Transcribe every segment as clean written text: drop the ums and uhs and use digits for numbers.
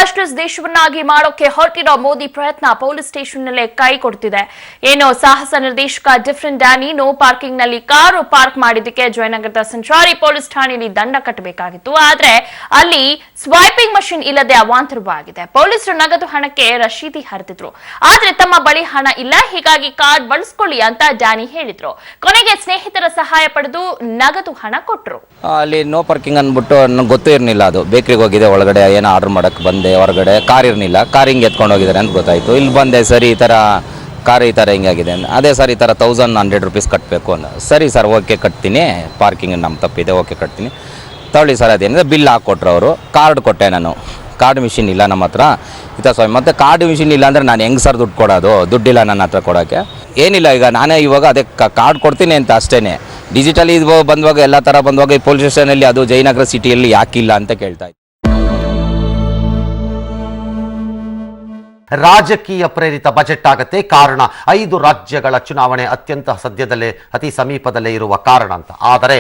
Cashless ದೇಶವನ್ನಾಗಿ ಮಾಡೋಕೆ ಹೊರಟಿರೋ ಮೋದಿ ಪ್ರಯತ್ನ police ಸ್ಟೇಷನ್ನಲ್ಲೇ ಕೈ ಕೊಡ್ತಿದೆ. ಏನು ಸಾಹಸ ನಿರ್ದೇಶಕ ಡಿಫರೆಂಟ್ ಡ್ಯಾನಿ ನೋ ಪಾರ್ಕಿಂಗ್ ನಲ್ಲಿ ಕಾರು ಪಾರ್ಕ್ ಮಾಡಿದ್ದಕ್ಕೆ ಜಯನಗರದ ಸಂಚಾರಿ ಪೊಲೀಸ್ ಠಾಣೆಯಲ್ಲಿ ದಂಡ ಕಟ್ಟಬೇಕಾಗಿತ್ತು. ಆದ್ರೆ ಅಲ್ಲಿ ಸ್ವೈಪಿಂಗ್ ಮಷಿನ್ ಇಲ್ಲದೆ ಅವಾಂತರವಾಗಿದೆ. ಪೊಲೀಸರು ನಗದು ಹಣಕ್ಕೆ ರಶೀದಿ ಹರಿದಿದ್ರು. ಆದ್ರೆ ತಮ್ಮ ಬಳಿ ಹಣ ಇಲ್ಲ, ಹೀಗಾಗಿ ಕಾರ್ಡ್ ಬಳಸ್ಕೊಳ್ಳಿ ಅಂತ ಡ್ಯಾನಿ ಹೇಳಿದ್ರು. ಕೊನೆಗೆ ಸ್ನೇಹಿತರ ಸಹಾಯ ಪಡೆದು ನಗದು ಹಣ ಕೊಟ್ಟರು. ಅಲ್ಲಿ ನೋ ಪಾರ್ಕಿಂಗ್ ಅಂದ್ಬಿಟ್ಟು ನನಗೆ ಗೊತ್ತೂ ಇರಲಿಲ್ಲ. ಅದು ಬೇಕ್ರಿಗೆ ಹೋಗಿದೆ, ಒಳಗಡೆ ಏನೋ ಆರ್ಡರ್ ಮಾಡಕ್ಕೆ ಬಂದೆ, ಹೊರಗಡೆ ಕಾರ್ ಇರಲಿಲ್ಲ, ಕಾರ್ ಹಿಂಗೆ ಎತ್ಕೊಂಡು ಹೋಗಿದ್ದಾರೆ ಅಂತ ಗೊತ್ತಾಯಿತು. ಇಲ್ಲಿ ಬಂದೆ, ಸರಿ ಈ ಥರ ಕಾರ್ ಈ ಥರ ಹಿಂಗಾಗಿದೆ. ಅದೇ ಸರ್ ಈ ಥರ 1100 ರೂಪೀಸ್ ಕಟ್ಟಬೇಕು ಅಂತ. ಸರಿ ಸರ್ ಓಕೆ ಕಟ್ತೀನಿ, ಪಾರ್ಕಿಂಗ್ ನಮ್ಮ ತಪ್ಪಿದೆ, ಓಕೆ ಕಟ್ತೀನಿ, ತಗೊಳ್ಳಿ ಸರ್ ಅದೇನಿದೆ ಬಿಲ್ ಹಾಕ್ಕೊಟ್ರು ಅವರು. ಕಾರ್ಡ್ ಕೊಟ್ಟೆ ನಾನು, ಕಾರ್ಡ್ ಮಿಷಿನ್ ಇಲ್ಲ ನಮ್ಮ ಹತ್ರ ಸ್ವಾಮಿ. ಮತ್ತು ಕಾರ್ಡ್ ಮಿಷಿನ್ ಇಲ್ಲ ಅಂದರೆ ನಾನು ಹೆಂಗೆ ಸರ್ ದುಡ್ಡು ಕೊಡೋದು? ದುಡ್ಡಿಲ್ಲ ನನ್ನ ಹತ್ರ ಕೊಡೋಕ್ಕೆ. ಏನಿಲ್ಲ, ಈಗ ನಾನೇ ಇವಾಗ ಅದೇ ಕಾರ್ಡ್ ಕೊಡ್ತೀನಿ ಅಂತ ಅಷ್ಟೇ. ಡಿಜಿಟಲಿ ಇದು ಬಂದುವಾಗ ಎಲ್ಲ ಥರ ಬಂದುವಾಗ ಈ ಪೊಲೀಸ್ ಸ್ಟೇಷನಲ್ಲಿ ಅದು ಜಯನಗರ ಸಿಟಿಯಲ್ಲಿ ಯಾಕಿಲ್ಲ ಅಂತ ಕೇಳ್ತಾ ಇದ್ದೆ. ರಾಜಕೀಯ ಪ್ರೇರಿತ ಬಜೆಟ್ ಆಗತ್ತೆ ಕಾರಣ 5 ರಾಜ್ಯಗಳ ಚುನಾವಣೆ ಅತ್ಯಂತ ಸದ್ಯದಲ್ಲೇ ಅತಿ ಸಮೀಪದಲ್ಲೇ ಇರುವ ಕಾರಣ ಅಂತ. ಆದರೆ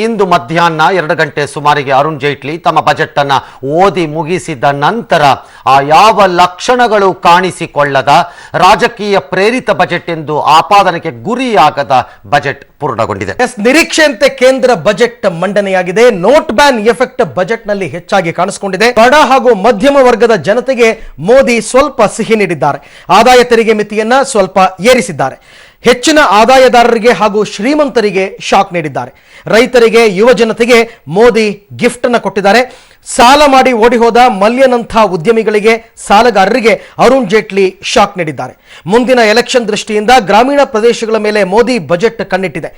ಇಂದು ಮಧ್ಯಾಹ್ನ 2 ಗಂಟೆ ಸುಮಾರಿಗೆ ಅರುಣ್ ಜೈಟ್ಲಿ ತಮ್ಮ ಬಜೆಟ್ ಅನ್ನ ಓದಿ ಮುಗಿಸಿದ ನಂತರ ಯಾವ ಲಕ್ಷಣಗಳು ಕಾಣಿಸಿಕೊಳ್ಳದ ರಾಜಕೀಯ ಪ್ರೇರಿತ ಬಜೆಟ್ ಎಂದು ಆಪಾದನೆಗೆ ಗುರಿಯಾಗದ ಬಜೆಟ್ ಪೂರ್ಣಗೊಂಡಿದೆ. ನಿರೀಕ್ಷೆಯಂತೆ ಕೇಂದ್ರ ಬಜೆಟ್ ಮಂಡನೆಯಾಗಿದೆ. ನೋಟ್ ಬ್ಯಾನ್ ಎಫೆಕ್ಟ್ ಬಜೆಟ್ ನಲ್ಲಿ ಹೆಚ್ಚಾಗಿ ಕಾಣಿಸಿಕೊಂಡಿದೆ. ಬಡ ಹಾಗೂ ಮಧ್ಯಮ ವರ್ಗದ ಜನತೆಗೆ ಮೋದಿ ಸ್ವಲ್ಪ ಸಿಹಿ ನೀಡಿದ್ದಾರೆ. ಆದಾಯ ತೆರಿಗೆ ಮಿತಿಯನ್ನ ಸ್ವಲ್ಪ ಏರಿಸಿದ್ದಾರೆ. ಹೆಚ್ಚಿನ ಆದಾಯದಾರರಿಗೆ ಹಾಗೂ ಶ್ರೀಮಂತರಿಗೆ ಶಾಕ್ ನೀಡಿದ್ದಾರೆ. ರೈತರಿಗೆ, ಯುವ ಜನತೆಗೆ ಮೋದಿ ಗಿಫ್ಟ್ ಅನ್ನು ಕೊಟ್ಟಿದ್ದಾರೆ. ಸಾಲ ಮಾಡಿ ಓಡಿ ಹೋದ ಮಲ್ಯನಂಥ ಉದ್ಯಮಿಗಳಿಗೆ, ಸಾಲಗಾರರಿಗೆ ಅರುಣ್ ಜೇಟ್ಲಿ ಶಾಕ್ ನೀಡಿದ್ದಾರೆ. ಮುಂದಿನ ಎಲೆಕ್ಷನ್ ದೃಷ್ಟಿಯಿಂದ ಗ್ರಾಮೀಣ ಪ್ರದೇಶಗಳ ಮೇಲೆ ಮೋದಿ ಬಜೆಟ್ ಕಣ್ಣಿಟ್ಟಿದೆ.